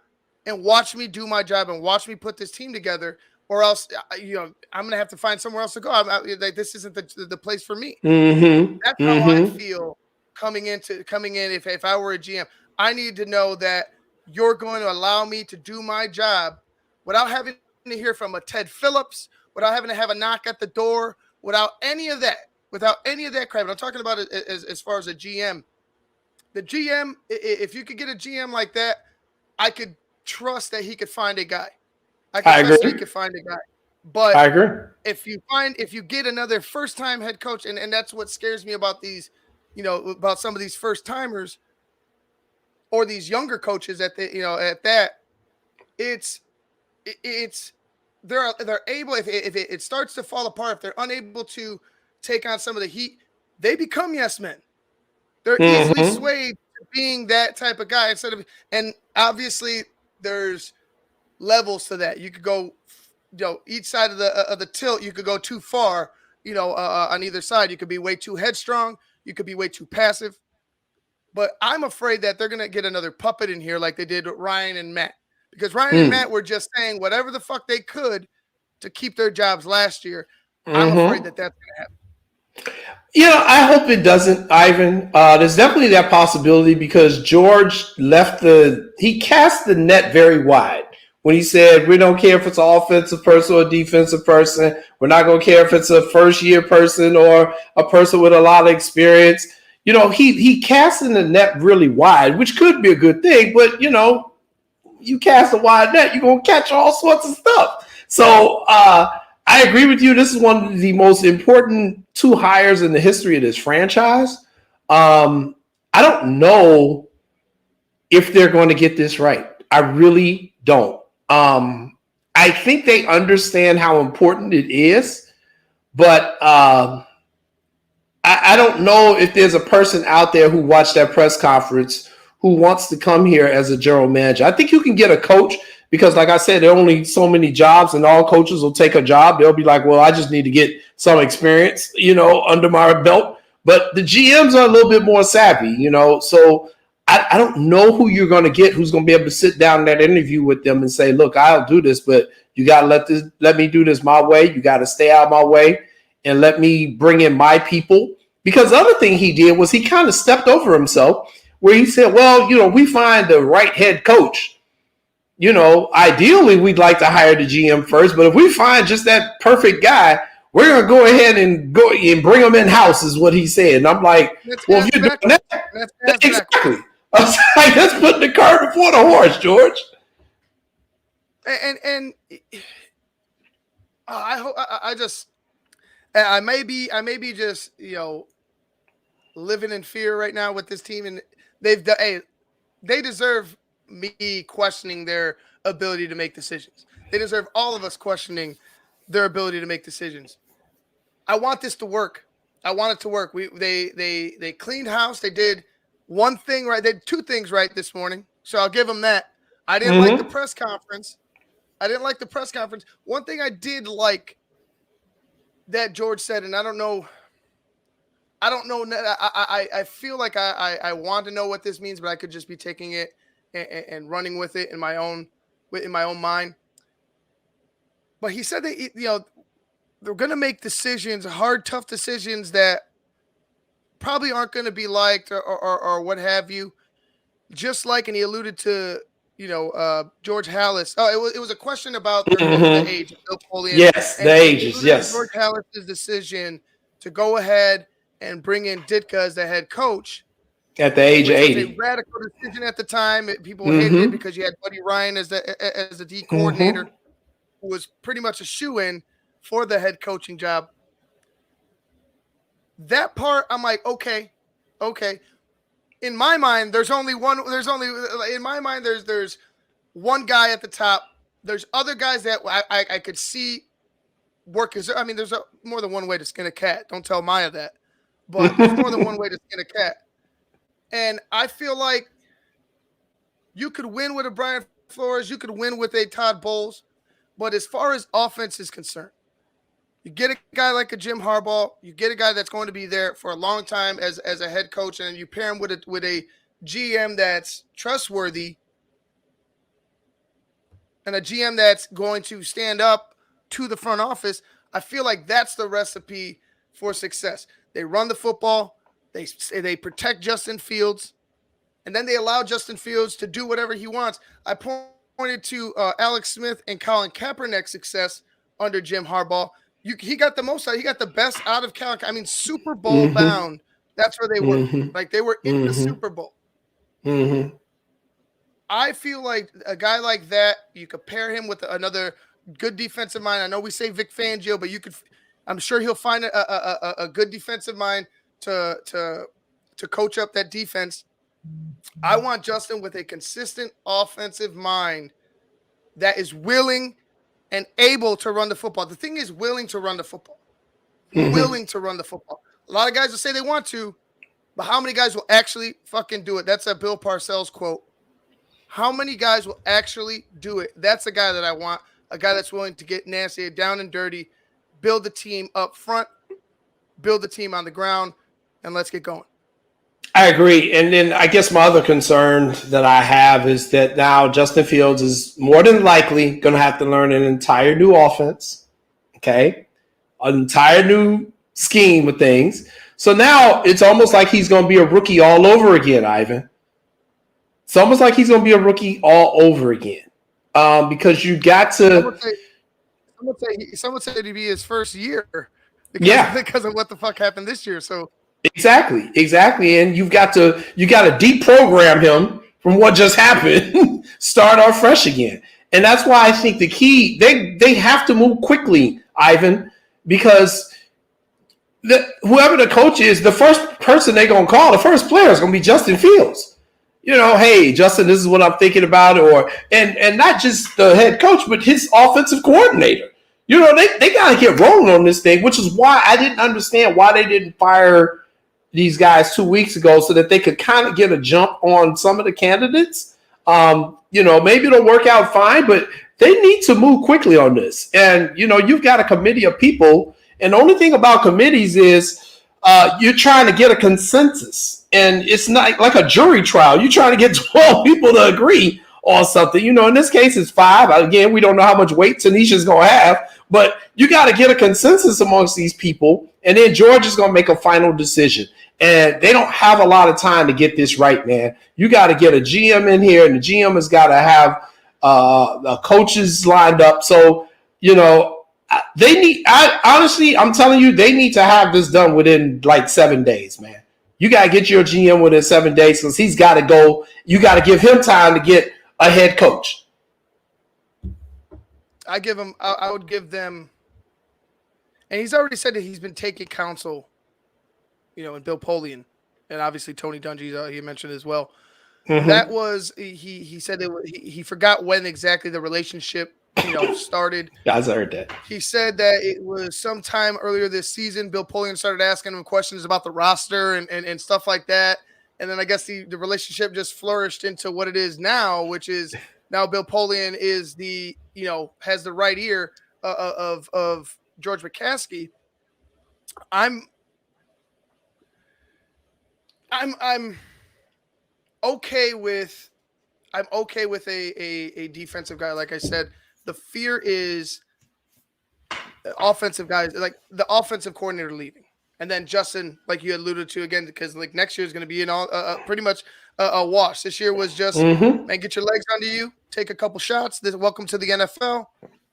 and watch me do my job and watch me put this team together. Or else, I'm going to have to find somewhere else to go. This isn't the place for me. Mm-hmm. That's how I feel coming in. If I were a GM, I need to know that you're going to allow me to do my job without having to hear from a Ted Phillips, without having to have a knock at the door, without any of that crap. And I'm talking about it as far as a GM. The GM, if you could get a GM like that, I could trust that he could find a guy. I trust he could find a guy. But I agree. If you get another first-time head coach, and that's what scares me about these, about some of these first-timers or these younger coaches they're able, if it starts to fall apart, if they're unable to take on some of the heat, they become yes men. They're easily swayed to being that type of guy and obviously there's levels to that. You could go, each side of the tilt, you could go too far, on either side. You could be way too headstrong. You could be way too passive. But I'm afraid that they're going to get another puppet in here like they did with Ryan and Matt. Because Ryan and Matt were just saying whatever the fuck they could to keep their jobs last year. I'm afraid that that's going to happen. I hope it doesn't, Ivan. There's definitely that possibility because George he cast the net very wide when he said, we don't care if it's an offensive person or a defensive person. We're not going to care if it's a first-year person or a person with a lot of experience. He cast in the net really wide, which could be a good thing, but, you cast a wide net, you're going to catch all sorts of stuff. So I agree with you. This is one of the most important 2 hires in the history of this franchise. I don't know if they're going to get this right. I really don't. I think they understand how important it is But I don't know if there's a person out there who watched that press conference who wants to come here as a general manager. I think you can get a coach because, like I said, there are only so many jobs, and all coaches will take a job. They'll be like, well, I just need to get some experience, under my belt. But the GMs are a little bit more savvy, So I don't know who you're going to get who's going to be able to sit down in that interview with them and say, look, I'll do this, but you got to let me do this my way. You got to stay out of my way and let me bring in my people. Because the other thing he did was he kind of stepped over himself where he said, well, we find the right head coach. Ideally, we'd like to hire the GM first, but if we find just that perfect guy, we're going to go ahead and go and bring him in-house is what he said. And I'm like, well, if you're doing that, exactly. I was like, that's putting the cart before the horse, George. And I may be just, living in fear right now with this team, and they deserve me questioning their ability to make decisions. They deserve all of us questioning their ability to make decisions. I want this to work. I want it to work. They cleaned house. They did one thing right. They did two things right this morning. So I'll give them that. I didn't like the press conference. One thing I did like that George said, and I don't know. I feel like I want to know what this means, but I could just be taking it and running with it in my own mind. But he said that they're going to make decisions, hard, tough decisions that probably aren't going to be liked or what have you. Just like, and he alluded to George Halas. Oh, it was a question about the age of Bill Polian. Yes, the ages. Yes, George Halas' decision to go ahead and bring in Ditka as the head coach at the age of 80. It was a radical decision at the time. People hated it because you had Buddy Ryan as the D coordinator, who was pretty much a shoo-in for the head coaching job. That part, I'm like, okay. In my mind, there's one guy at the top. There's other guys that I could see work. There's more than one way to skin a cat. Don't tell Maya that. But there's more than one way to skin a cat. And I feel like you could win with a Brian Flores. You could win with a Todd Bowles. But as far as offense is concerned, you get a guy like a Jim Harbaugh. You get a guy that's going to be there for a long time as a head coach, and you pair him with a GM that's trustworthy and a GM that's going to stand up to the front office. I feel like that's the recipe for success. They run the football. They protect Justin Fields, and then they allow Justin Fields to do whatever he wants. I pointed to Alex Smith and Colin Kaepernick's success under Jim Harbaugh. He got the most out. He got the best out of Colin. I mean, Super Bowl bound. That's where they were. Like they were in the Super Bowl. I feel like a guy like that, you could pair him with another good defensive mind. I know we say Vic Fangio, but I'm sure he'll find a good defensive mind to coach up that defense. I want Justin with a consistent offensive mind that is willing and able to run the football. The thing is willing to run the football. Willing to run the football. A lot of guys will say they want to, but how many guys will actually fucking do it? That's a Bill Parcells quote. How many guys will actually do it? That's a guy that I want, a guy that's willing to get nasty, down and dirty, build the team up front, build the team on the ground, and let's get going. I agree. And then I guess my other concern that I have is that now Justin Fields is more than likely going to have to learn an entire new offense, okay? An entire new scheme of things. So now it's almost like he's going to be a rookie all over again, Ivan. It's almost like he's going to be a rookie all over again because you got to – Someone said it'd be his first year because of what the fuck happened this year. So Exactly. And you've got to deprogram him from what just happened, start off fresh again. And that's why I think the key, they have to move quickly, Ivan, because whoever the coach is, the first person they're going to call, the first player is going to be Justin Fields. Hey, Justin, this is what I'm thinking about, and not just the head coach, but his offensive coordinator. You know, they got to get rolling on this thing, which is why I didn't understand why they didn't fire these guys 2 weeks ago so that they could kind of get a jump on some of the candidates. You know, maybe it'll work out fine, but they need to move quickly on this. And, you know, you've got a committee of people. And the only thing about committees is you're trying to get a consensus. And it's not like a jury trial. You're trying to get 12 people to agree on something. You know, in this case, it's 5. Again, we don't know how much weight Tanisha's going to have. But you got to get a consensus amongst these people. And then George is going to make a final decision. And they don't have a lot of time to get this right, man. You got to get a GM in here, and the GM has got to have coaches lined up. So, you know, honestly, I'm telling you, they need to have this done within like 7 days, man. You got to get your GM within 7 days because he's got to go. You got to give him time to get a head coach. I would give them, and he's already said that he's been taking counsel, you know, and Bill Polian, and obviously Tony Dungy, he mentioned as well. Mm-hmm. That was, he said that he forgot when exactly the relationship, you know, started. Guys, I heard that. He said that it was sometime earlier this season. Bill Polian started asking him questions about the roster and stuff like that. And then I guess the relationship just flourished into what it is now, which is now Bill Polian is the, you know, has the right ear of George McCaskey. I'm okay with a defensive guy. Like I said, the fear is offensive guys, like the offensive coordinator leaving, and then Justin, like you alluded to again, because like next year is going to be pretty much a wash. This year was just man, get your legs under you, take a couple shots. Welcome to the NFL.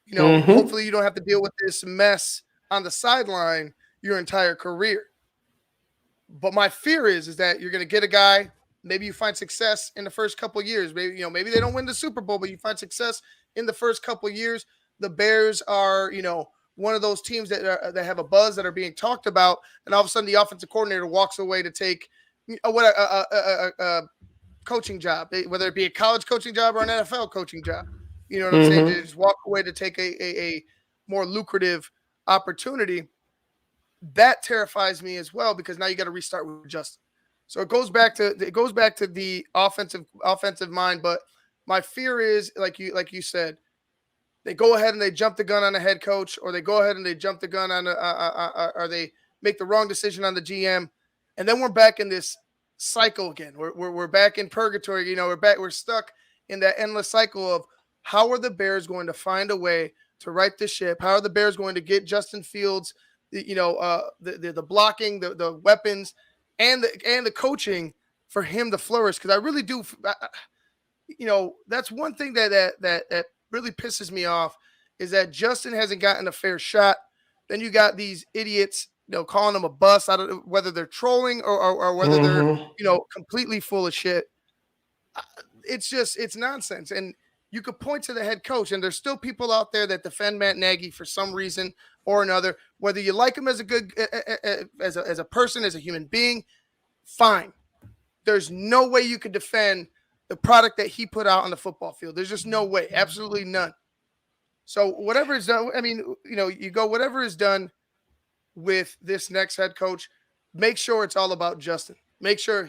You know, hopefully you don't have to deal with this mess on the sideline your entire career. But my fear is that you're going to get a guy. Maybe you find success in the first couple of years. Maybe they don't win the Super Bowl, but you find success in the first couple of years. The Bears are, you know, one of those teams that have a buzz that are being talked about, and all of a sudden the offensive coordinator walks away to take a coaching job, whether it be a college coaching job or an NFL coaching job. You know what I'm saying? They just walk away to take a more lucrative opportunity. That terrifies me as well, because now you got to restart with Justin. So it goes back to the offensive mind. But my fear is, like you said, they go ahead and they jump the gun on the head coach, or they go ahead and they jump the gun on or they make the wrong decision on the GM, and then we're back in this cycle again. We're back in purgatory. You know, we're stuck in that endless cycle of how are the Bears going to find a way to right the ship? How are the Bears going to get Justin Fields, the blocking, the weapons, and the coaching for him to flourish? Because I really do, you know, that's one thing that really pisses me off, is that Justin hasn't gotten a fair shot. Then you got these idiots, you know, calling him a bust. I don't know whether they're trolling or whether they're, you know, completely full of shit. It's nonsense. And you could point to the head coach, and there's still people out there that defend Matt Nagy for some reason or another. Whether you like him as a good, as a person, as a human being, fine. There's no way you could defend the product that he put out on the football field. There's just no way, absolutely none. So whatever is done, I mean, you know, you go whatever is done with this next head coach, make sure it's all about Justin. Make sure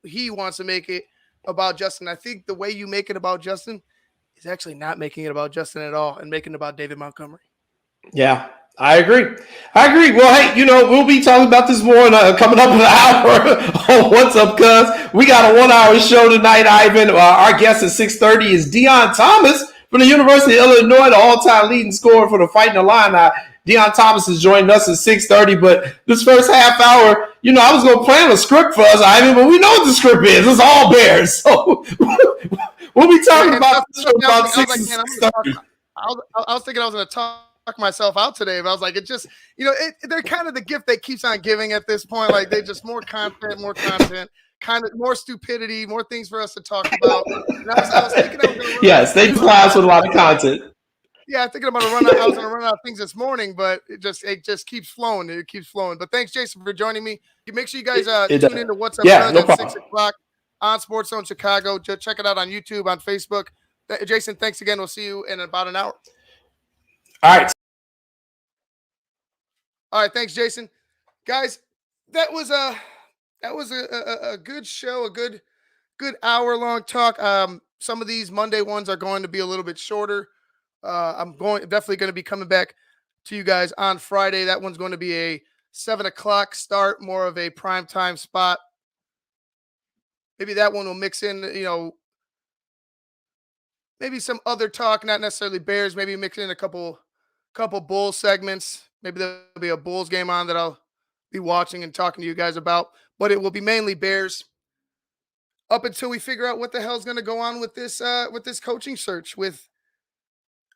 he wants to make it about Justin. I think the way you make it about Justin is actually not making it about Justin at all, and making it about David Montgomery. Yeah, I agree. Well, hey, you know, we'll be talking about this more coming up in an hour on What's Up, Cuz. We got a 1-hour show tonight, Ivan. Our guest at 6:30 is Deion Thomas from the University of Illinois, the all-time leading scorer for the Fighting Illini. Deion Thomas is joining us at 6:30, but this first half hour, you know, I was going to plan a script for us, Ivan, but we know what the script is. It's all Bears. So we'll be talking about this about 6:30. I was thinking I was going to talk myself out today, but I was like, it just, you know, they're kind of the gift that keeps on giving at this point. Like, they just more content, kind of more stupidity, more things for us to talk about. And I was thinking I was going to yes, they fly us with a lot of content. Yeah, I think I was going to run out of things this morning, but it just keeps flowing. It keeps flowing. But thanks, Jason, for joining me. Make sure you guys tune into What's Up at 6 o'clock on Sports Zone Chicago. Just check it out on YouTube, on Facebook. Jason, thanks again. We'll see you in about an hour. All right. All right, thanks, Jason. Guys, that was a good show, a good hour-long talk. Some of these Monday ones are going to be a little bit shorter. I'm definitely going to be coming back to you guys on Friday. That one's going to be a 7 o'clock start, more of a prime time spot. Maybe that one will mix in, maybe some other talk, not necessarily Bears. Maybe mix in a couple Bulls segments. Maybe there'll be a Bulls game on that I'll be watching and talking to you guys about. But it will be mainly Bears up until we figure out what the hell's going to go on with this coaching search with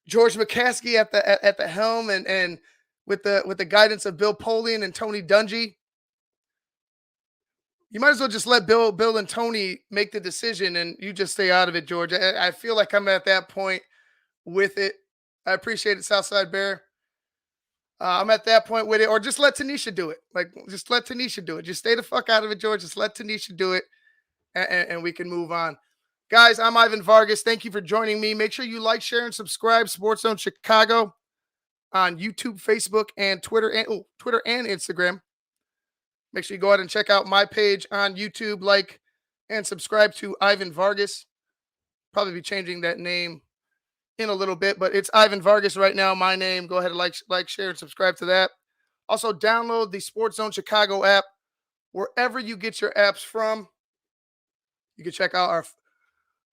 George McCaskey at the helm and with the guidance of Bill Polian and Tony Dungy. You might as well just let Bill and Tony make the decision and you just stay out of it, George. I feel like I'm at that point with it. I appreciate it, Southside Bear. I'm at that point with it, or just let Tanisha do it. Like, just let Tanisha do it. Just stay the fuck out of it, George. Just let Tanisha do it, and we can move on. Guys, I'm Ivan Vargas. Thank you for joining me. Make sure you like, share, and subscribe Sports Zone Chicago on YouTube, Facebook, and Twitter, and Instagram. Make sure you go ahead and check out my page on YouTube, like, and subscribe to Ivan Vargas. Probably be changing that name in a little bit, but it's Ivan Vargas right now, my name. Go ahead and like, share, and subscribe to that. Also, download the Sports Zone Chicago app wherever you get your apps from. You can check out our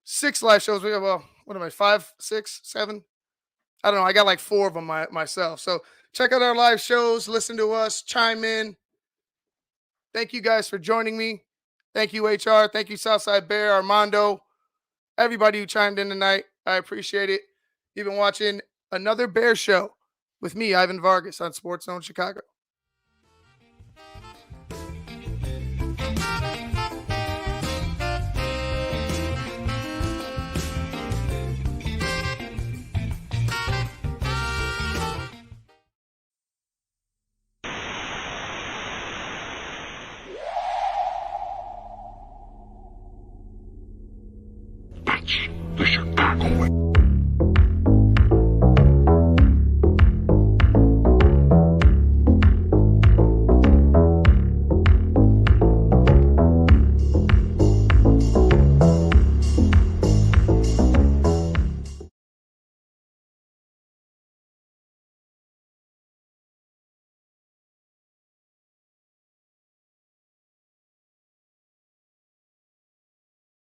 6 live shows. We have, what am I, 5, 6, 7? I don't know. I got like 4 of them myself. So check out our live shows. Listen to us. Chime in. Thank you guys for joining me. Thank you, HR. Thank you, Southside Bear, Armando, everybody who chimed in tonight. I appreciate it. You've been watching another Bear Show with me, Ivan Vargas, on Sports Zone Chicago.